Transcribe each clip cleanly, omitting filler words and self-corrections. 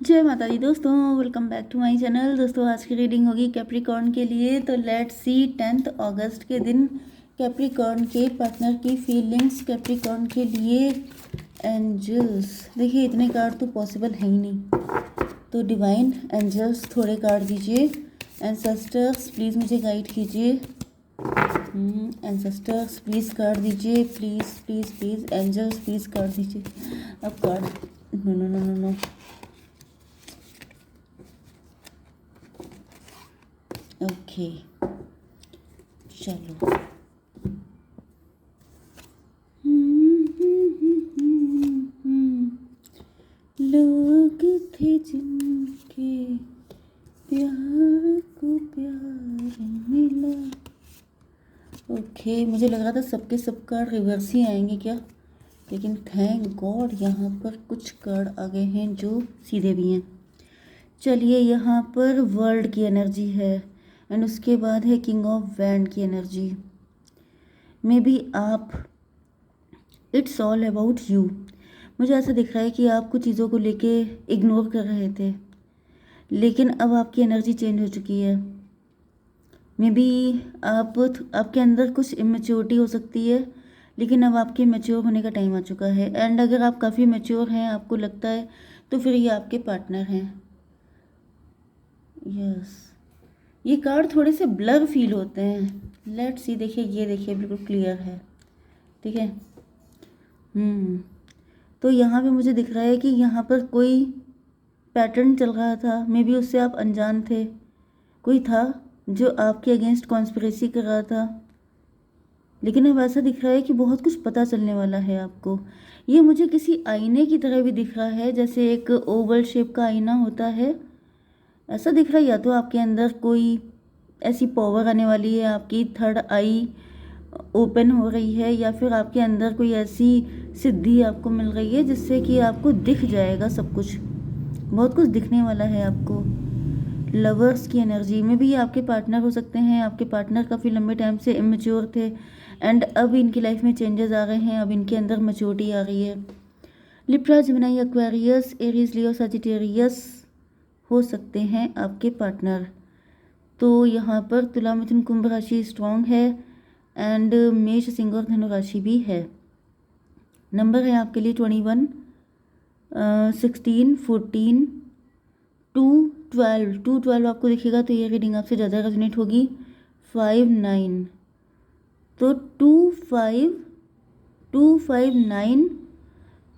जय माता दी दोस्तों, welcome back to my channel. दोस्तों आज की रीडिंग होगी कैप्रिकॉर्न के लिए। तो लेट्स सी 10 अगस्त के दिन कैप्रिकॉर्न के पार्टनर की फीलिंग्स कैप्रिकॉर्न के लिए। एंजल्स, देखिए इतने कार्ड तो पॉसिबल है ही नहीं, तो डिवाइन एंजल्स थोड़े कार्ड दीजिए। एंसेस्टर्स प्लीज़ मुझे गाइड कीजिए। एंसेस्टर्स प्लीज़ कार्ड दीजिए, please please please. Angels please card दीजिए। अब card no no no no no. Okay चलो। लोग थे जिनके प्यार को प्यार मिला। ओके, मुझे लग रहा था सबके सब कार्ड रिवर्स ही आएंगे क्या, लेकिन थैंक गॉड यहाँ पर कुछ कार्ड आ गए हैं जो सीधे भी हैं। चलिए, यहाँ पर वर्ल्ड की एनर्जी है एंड उसके बाद है किंग ऑफ वैंड की एनर्जी। मे बी आप, इट्स ऑल अबाउट यू। मुझे ऐसा दिख रहा है कि आप कुछ चीज़ों को लेके इग्नोर कर रहे थे, लेकिन अब आपकी एनर्जी चेंज हो चुकी है। मे बी आपके अंदर कुछ इमेच्योरिटी हो सकती है, लेकिन अब आपके मैच्योर होने का टाइम आ चुका है। एंड अगर आप काफ़ी मैच्योर हैं, आपको लगता है, तो फिर ये आपके पार्टनर हैं। यस, ये कार्ड थोड़े से ब्लर फील होते हैं। लेट्स सी, देखिए ये देखिए बिल्कुल क्लियर है, ठीक है। तो यहाँ पे मुझे दिख रहा है कि यहाँ पर कोई पैटर्न चल रहा था, मे बी उससे आप अनजान थे। कोई था जो आपके अगेंस्ट कॉन्स्पिरेसी कर रहा था, लेकिन अब ऐसा दिख रहा है कि बहुत कुछ पता चलने वाला है आपको। ये मुझे किसी आईने की तरह भी दिख रहा है, जैसे एक ओवल शेप का आईना होता है, ऐसा दिख रहा है। या तो आपके अंदर कोई ऐसी पावर आने वाली है, आपकी थर्ड आई ओपन हो रही है, या फिर आपके अंदर कोई ऐसी सिद्धि आपको मिल रही है जिससे कि आपको दिख जाएगा सब कुछ, बहुत कुछ दिखने वाला है आपको। लवर्स की एनर्जी में भी आपके पार्टनर हो सकते हैं। आपके पार्टनर काफ़ी लंबे टाइम से इमेच्योर थे एंड अब इनकी लाइफ में चेंजेस आ रहे हैं, अब इनके अंदर मैच्योरिटी आ रही है। लिब्रा, जेमिनी, एक्वेरियस, एरीज, लियो, सजिटेरियस हो सकते हैं आपके पार्टनर। तो यहाँ पर तुला, मिथुन, कुंभ राशि स्ट्रॉन्ग है एंड मेष, सिंह और धनु राशि भी है। नंबर है आपके लिए 21, 16, 14, 2, 12। 2, 12 आपको दिखेगा तो ये रीडिंग आपसे ज़्यादा रेजोनेट होगी। 5, 9, तो 2, 5, 2, 5, 9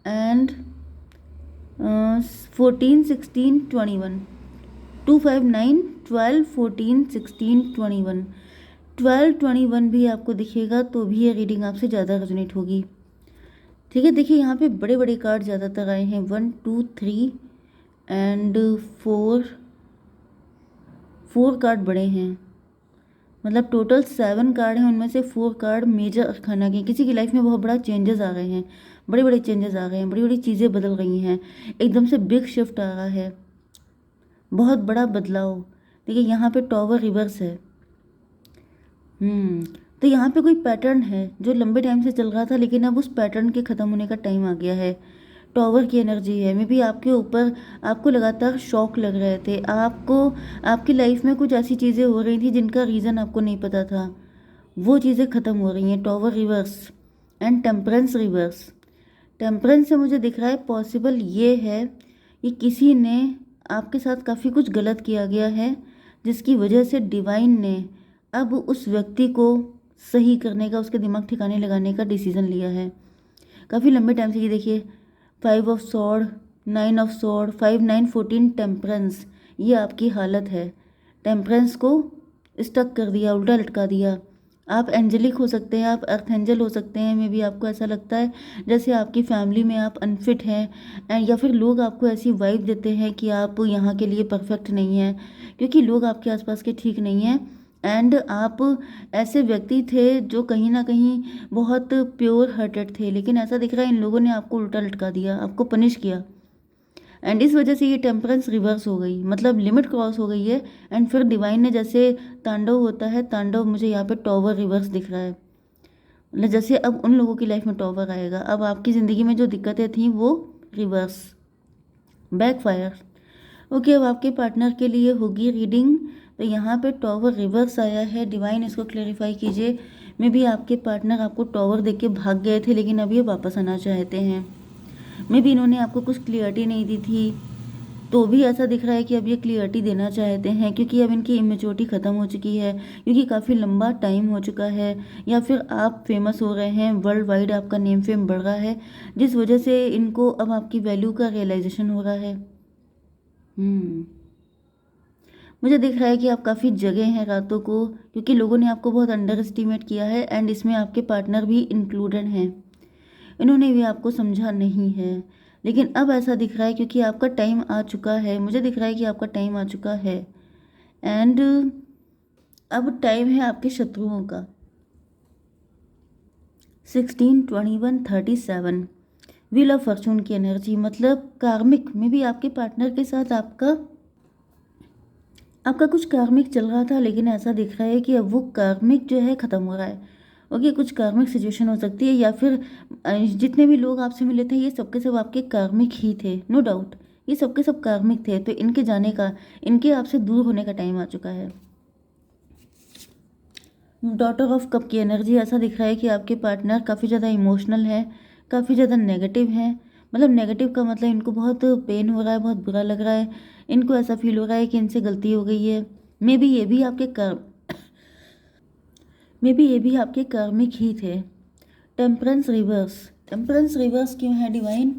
एंड 14, 16, 21। 2, 5, 9, 12, 14, 16, 21। 12, 21 भी आपको दिखेगा तो भी ये रीडिंग आपसे ज़्यादा रेजोनेट होगी, ठीक है। देखिए यहाँ पे बड़े बड़े कार्ड ज़्यादातर आए हैं, 1, 2, 3 एंड 4 कार्ड बड़े हैं, मतलब टोटल 7 कार्ड हैं, उनमें से 4 कार्ड मेजर अरकाना के। किसी की लाइफ में बहुत बड़ा चेंजेस आ रहे हैं, बड़े बड़े चेंजेस आ रहे हैं, बड़ी बड़ी चीज़ें बदल रही हैं, एकदम से बिग शिफ्ट आ रहा है, बहुत बड़ा बदलाव। देखिए यहाँ पे टॉवर रिवर्स है। तो यहाँ पे कोई पैटर्न है जो लंबे टाइम से चल रहा था, लेकिन अब उस पैटर्न के ख़त्म होने का टाइम आ गया है। टॉवर की एनर्जी है, मे बी आपके ऊपर आपको लगातार शॉक लग रहे थे, आपको आपकी लाइफ में कुछ ऐसी चीज़ें हो रही थी जिनका रीज़न आपको नहीं पता था, वो चीज़ें ख़त्म हो रही हैं। Tower reverse and temperance reverse. Temperance से मुझे दिख रहा है पॉसिबल ये है कि किसी ने आपके साथ काफ़ी कुछ गलत किया गया है, जिसकी वजह से डिवाइन ने अब उस व्यक्ति को सही करने का, उसके दिमाग ठिकाने लगाने का डिसीज़न लिया है। काफ़ी लंबे टाइम से ये देखिए 5 of sword, 9 of sword, 5, 9, 14 temperance, ये आपकी हालत है। टेम्परेंस को स्टक कर दिया, उल्टा लटका दिया। आप एंजेलिक हो सकते हैं, आप अर्थ एंजल हो सकते हैं, मे बी आपको ऐसा लगता है जैसे आपकी फैमिली में आप अनफिट हैं एंड या फिर लोग आपको ऐसी वाइब देते हैं कि आप यहाँ के लिए परफेक्ट नहीं हैं, क्योंकि लोग आपके आसपास के ठीक नहीं हैं एंड आप ऐसे व्यक्ति थे जो कहीं ना कहीं बहुत प्योर हार्टेड थे, लेकिन ऐसा दिख रहा है इन लोगों ने आपको उल्टा लटका दिया, आपको पनिश किया एंड इस वजह से ये टेम्परेंस रिवर्स हो गई, मतलब लिमिट क्रॉस हो गई है। एंड फिर डिवाइन ने, जैसे तांडव होता है, तांडव मुझे यहाँ पे टॉवर रिवर्स दिख रहा है, मतलब जैसे अब उन लोगों की लाइफ में टॉवर आएगा, अब आपकी ज़िंदगी में जो दिक्कतें थी वो रिवर्स बैकफायर। ओके, अब आपके पार्टनर के लिए होगी रीडिंग। तो यहाँ पे टॉवर रिवर्स आया है। डिवाइन इसको क्लेरिफाई कीजिए। मे बी आपके पार्टनर आपको टॉवर देख के भाग गए थे, लेकिन अब ये वापस आना चाहते हैं। मे बी इन्होंने आपको कुछ क्लियरिटी नहीं दी थी, तो भी ऐसा दिख रहा है कि अब ये क्लियरिटी देना चाहते हैं, क्योंकि अब इनकी इमेच्योरिटी ख़त्म हो चुकी है, क्योंकि काफ़ी लंबा टाइम हो चुका है, या फिर आप फेमस हो रहे हैं, वर्ल्ड वाइड आपका नेम फेम बढ़ रहा है, जिस वजह से इनको अब आपकी वैल्यू का रियलाइजेशन हो रहा है। मुझे दिख रहा है कि आप काफ़ी जगे हैं रातों को, क्योंकि लोगों ने आपको बहुत अंडर एस्टिमेट किया है, एंड इसमें आपके पार्टनर भी इंक्लूडेड हैं। इन्होंने भी आपको समझा नहीं है, लेकिन अब ऐसा दिख रहा है क्योंकि आपका टाइम आ चुका है। मुझे दिख रहा है कि आपका टाइम आ चुका है, एंड अब टाइम है आपके शत्रुओं का। 16, 21, 37 व्हील ऑफ फॉर्चून की एनर्जी, मतलब कार्मिक में भी आपके पार्टनर के साथ आपका कुछ कार्मिक चल रहा था, लेकिन ऐसा दिख रहा है कि अब वो कार्मिक जो है ख़त्म हो रहा है। ओके, कुछ कार्मिक सिचुएशन हो सकती है, या फिर जितने भी लोग आपसे मिले थे ये सबके सब आपके कार्मिक ही थे, नो डाउट ये सबके सब कार्मिक थे। तो इनके जाने का, इनके आपसे दूर होने का टाइम आ चुका है। डॉटर ऑफ कप की एनर्जी, ऐसा दिख रहा है कि आपके पार्टनर काफ़ी ज़्यादा इमोशनल है, काफ़ी ज़्यादा नेगेटिव है। मतलब नेगेटिव का मतलब इनको बहुत पेन हो रहा है, बहुत बुरा लग रहा है, इनको ऐसा फील हो रहा है कि इनसे गलती हो गई है। मे बी ये भी आपके कर्म मे बी ये भी आपके कार्मिक ही थे। टेम्परेंस रिवर्स, टेम्परेंस रिवर्स क्यों है डिवाइन?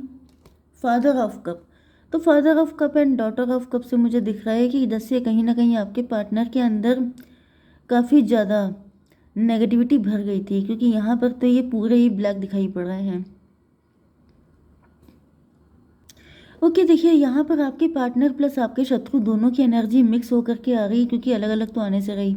Father of cup. तो father of cup and daughter of cup से मुझे दिख रहा है कि जैसे कहीं ना कहीं आपके पार्टनर के अंदर काफ़ी ज़्यादा नेगेटिविटी भर गई थी, क्योंकि यहाँ पर तो ये पूरे ही ब्लैक दिखाई पड़ रहे हैं। ओके, देखिए यहाँ पर आपके पार्टनर प्लस आपके शत्रु दोनों की एनर्जी मिक्स होकर के आ रही, क्योंकि अलग अलग तो आने से रही।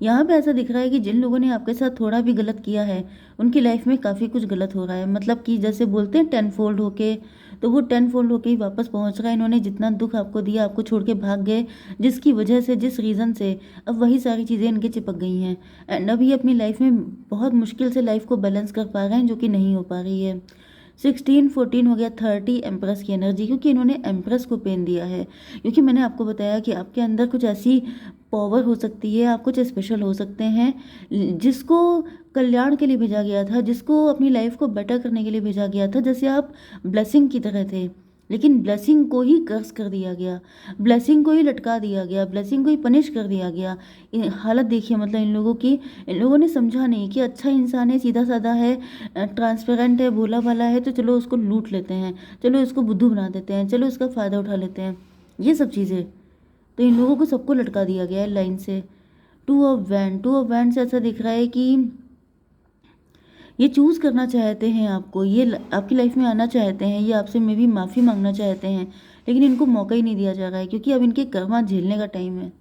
यहाँ पे ऐसा दिख रहा है कि जिन लोगों ने आपके साथ थोड़ा भी गलत किया है उनकी लाइफ में काफ़ी कुछ गलत हो रहा है। मतलब कि जैसे बोलते हैं 10 फोल्ड होके, तो वो 10 फोल्ड होके ही वापस पहुँच रहा है। इन्होंने जितना दुख आपको दिया, आपको छोड़ के भाग गए, जिसकी वजह से, जिस रीज़न से अब वही सारी चीज़ें इनके चिपक गई हैं, एंड अभी अपनी लाइफ में बहुत मुश्किल से लाइफ को बैलेंस कर पा रहे हैं, जो कि नहीं हो पा रही है। 16, 14 हो गया, 30 एम्प्रेस की एनर्जी, क्योंकि इन्होंने एम्प्रेस को पेन दिया है। क्योंकि मैंने आपको बताया कि आपके अंदर कुछ ऐसी पावर हो सकती है, आप कुछ स्पेशल हो सकते हैं, जिसको कल्याण के लिए भेजा गया था, जिसको अपनी लाइफ को बेटर करने के लिए भेजा गया था। जैसे आप ब्लेसिंग की तरह थे, लेकिन ब्लेसिंग को ही कर्स कर दिया गया, ब्लेसिंग को ही लटका दिया गया, ब्लेसिंग को ही पनिश कर दिया गया। हालत देखिए, मतलब इन लोगों की, इन लोगों ने समझा नहीं कि अच्छा इंसान है, सीधा साधा है, ट्रांसपेरेंट है, भोला भाला है, तो चलो उसको लूट लेते हैं, चलो इसको बुद्धू बना देते हैं, चलो इसका फ़ायदा उठा लेते हैं, ये सब चीज़ें। तो इन लोगों को सबको लटका दिया गया है लाइन से। Two of wand, two of wand से ऐसा दिख रहा है कि ये चूज़ करना चाहते हैं आपको, ये आपकी लाइफ में आना चाहते हैं, ये आपसे मे भी माफ़ी मांगना चाहते हैं, लेकिन इनको मौका ही नहीं दिया जा रहा है, क्योंकि अब इनके कर्मा झेलने का टाइम है।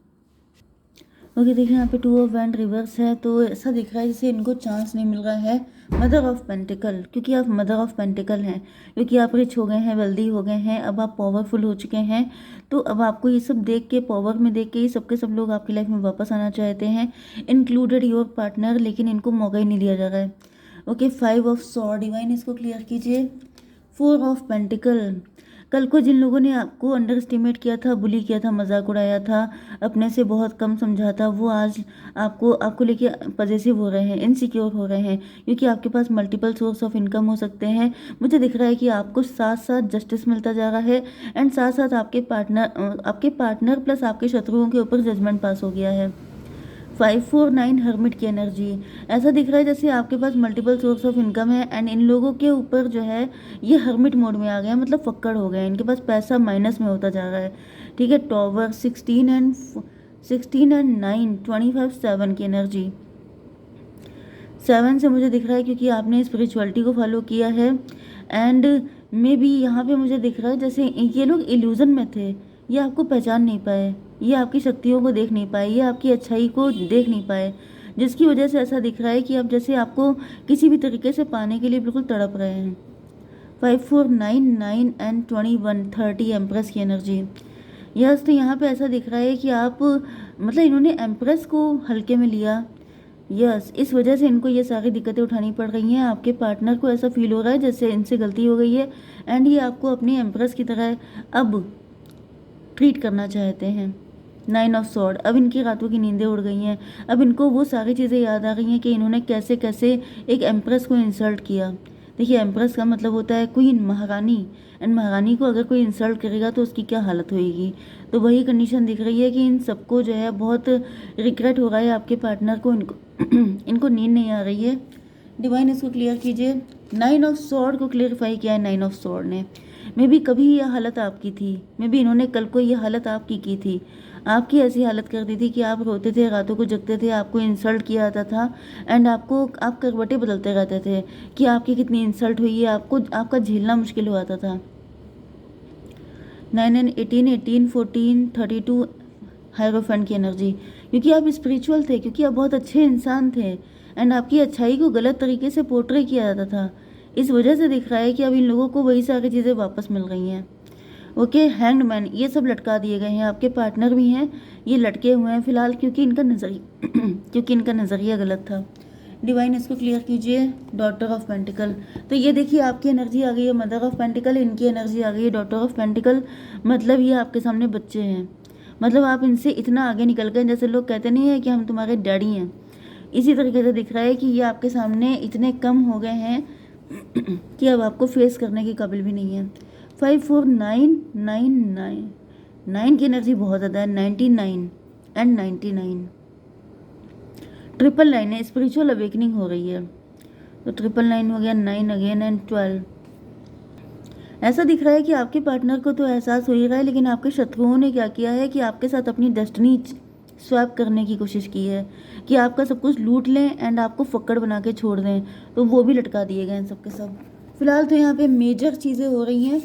ओके, देखिए यहाँ पे 2 ऑफ वैंड रिवर्स है, तो ऐसा दिख रहा है जैसे इनको चांस नहीं मिल रहा है। मदर ऑफ पेंटिकल, क्योंकि आप मदर ऑफ पेंटिकल हैं, क्योंकि आप रिच हो गए हैं, वेल्दी हो गए हैं, अब आप पावरफुल हो चुके हैं, तो अब आपको ये सब देख के, पावर में देख के, ये सबके सब लोग आपकी लाइफ में वापस आना चाहते हैं, इंक्लूडेड योर पार्टनर, लेकिन इनको मौका ही नहीं दिया जा रहा है। ओके, 5 ऑफ सॉर्ड, डिवाइन इसको क्लियर कीजिए। 4 ऑफ पेंटिकल, कल को जिन लोगों ने आपको अंडर एस्टिमेट किया था, बुली किया था, मजाक उड़ाया था, अपने से बहुत कम समझा था, वो आज आपको लेके पजेसिव हो रहे हैं, इनसिक्योर हो रहे हैं, क्योंकि आपके पास मल्टीपल सोर्स ऑफ इनकम हो सकते हैं। मुझे दिख रहा है कि आपको साथ साथ जस्टिस मिलता जा रहा है, एंड साथ साथ आपके पार्टनर प्लस आपके शत्रुओं के ऊपर जजमेंट पास हो गया है। 549 हर्मिट की एनर्जी, ऐसा दिख रहा है जैसे आपके पास मल्टीपल सोर्स ऑफ इनकम है, एंड इन लोगों के ऊपर जो है ये हर्मिट मोड में आ गया, मतलब फक्कड़ हो गए, इनके पास पैसा माइनस में होता जा रहा है। ठीक है, टॉवर 16 एंड 9, 25, 7 की एनर्जी। 7 से मुझे दिख रहा है क्योंकि आपने स्पिरिचुअलिटी को फॉलो किया है, एंड मे बी यहाँ पे मुझे दिख रहा है जैसे ये लोग इल्यूजन में थे, ये आपको पहचान नहीं पाए, ये आपकी शक्तियों को देख नहीं पाए, ये आपकी अच्छाई को देख नहीं पाए, जिसकी वजह से ऐसा दिख रहा है कि आप जैसे आपको किसी भी तरीके से पाने के लिए बिल्कुल तड़प रहे हैं। 5499 एंड 2130 एम्प्रेस की एनर्जी। यस, तो यहाँ पे ऐसा दिख रहा है कि आप, मतलब इन्होंने एम्प्रेस को हल्के में लिया, यस, इस वजह से इनको ये सारी दिक्कतें उठानी पड़ रही हैं। आपके पार्टनर को ऐसा फील हो रहा है जैसे इनसे गलती हो गई है एंड ये आपको अपनी एम्प्रेस की तरह अब ट्रीट करना चाहते हैं। 9 ऑफ स्वॉर्ड, अब इनकी रातों की नींदें उड़ गई हैं। अब इनको वो सारी चीज़ें याद आ रही हैं कि इन्होंने कैसे कैसे एक एम्प्रेस को इंसल्ट किया। देखिए, एम्प्रेस का मतलब होता है क्वीन, महारानी, एंड महारानी को अगर कोई इंसल्ट करेगा तो उसकी क्या हालत होएगी। तो वही कंडीशन दिख रही है कि इन सबको जो है बहुत रिग्रेट हो रहा है आपके पार्टनर को, इनको इनको नींद नहीं आ रही है। डिवाइन इसको क्लियर कीजिए। 9 ऑफ स्वॉर्ड को क्लियरिफाई किया है 9 ऑफ स्वॉर्ड ने। मे बी कभी यह हालत आपकी थी, मे बी इन्होंने कल को यह हालत आपकी की थी, आपकी ऐसी हालत कर दी थी कि आप रोते थे, रातों को जगते थे, आपको इंसल्ट किया जाता था एंड आप करवटें बदलते रहते थे कि आपकी कितनी इंसल्ट हुई है, आपको आपका झेलना मुश्किल हो जाता था। 9 एंड 18, 18, 14, 32 हायरोफेंट की एनर्जी, क्योंकि आप स्पिरिचुअल थे, क्योंकि आप बहुत अच्छे इंसान थे एंड आपकी अच्छाई को गलत तरीके से पोर्ट्रे किया जाता था। इस वजह से दिख रहा है कि अब इन लोगों को वही सारी चीज़ें वापस मिल रही हैं। ओके, हैंग्ड मैन, ये सब लटका दिए गए हैं। आपके पार्टनर भी हैं, ये लटके हुए हैं फिलहाल क्योंकि इनका नज़रिया गलत था। डिवाइन इसको क्लियर कीजिए। डॉटर ऑफ पेंटिकल, तो ये देखिए आपकी एनर्जी आ गई है मदर ऑफ पेंटिकल, इनकी एनर्जी आ गई है डॉटर ऑफ पेंटिकल। मतलब ये आपके सामने बच्चे हैं, मतलब आप इनसे इतना आगे निकल गए, जैसे लोग कहते नहीं है कि हम तुम्हारे डैडी हैं, इसी तरीके से दिख रहा है कि ये आपके सामने इतने कम हो गए हैं कि अब आपको फेस करने के काबिल भी नहीं है। 5, 4, 9, 9, 9, 9 की एनर्जी बहुत ज़्यादा है। 99 एंड 99, ट्रिपल 9 है, स्पिरिचुअल अवेकनिंग हो रही है। तो 999 हो गया, 9 अगेन एंड 12। ऐसा दिख रहा है कि आपके पार्टनर को तो एहसास हो ही रहा है, लेकिन आपके शत्रुओं ने क्या किया है कि आपके साथ अपनी डेस्टिनी स्वैप करने की कोशिश की है कि आपका सब कुछ लूट लें एंड आपको फक्कड़ बना के छोड़ दें। तो वो भी लटका दिए गए हैं सब के सब। फिलहाल तो यहाँ पे मेजर चीज़ें हो रही हैं।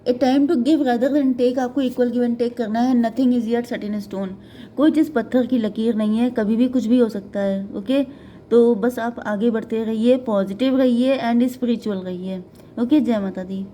A time to give rather than take, आपको इक्वल गिव एंड टेक करना है। Nothing is yet set in stone, कोई चीज़ पत्थर की लकीर नहीं है, कभी भी कुछ भी हो सकता है। ओके, तो बस आप आगे बढ़ते रहिए, पॉजिटिव रहिए एंड स्पिरिचुअल रहिए। ओके, जय माता दी।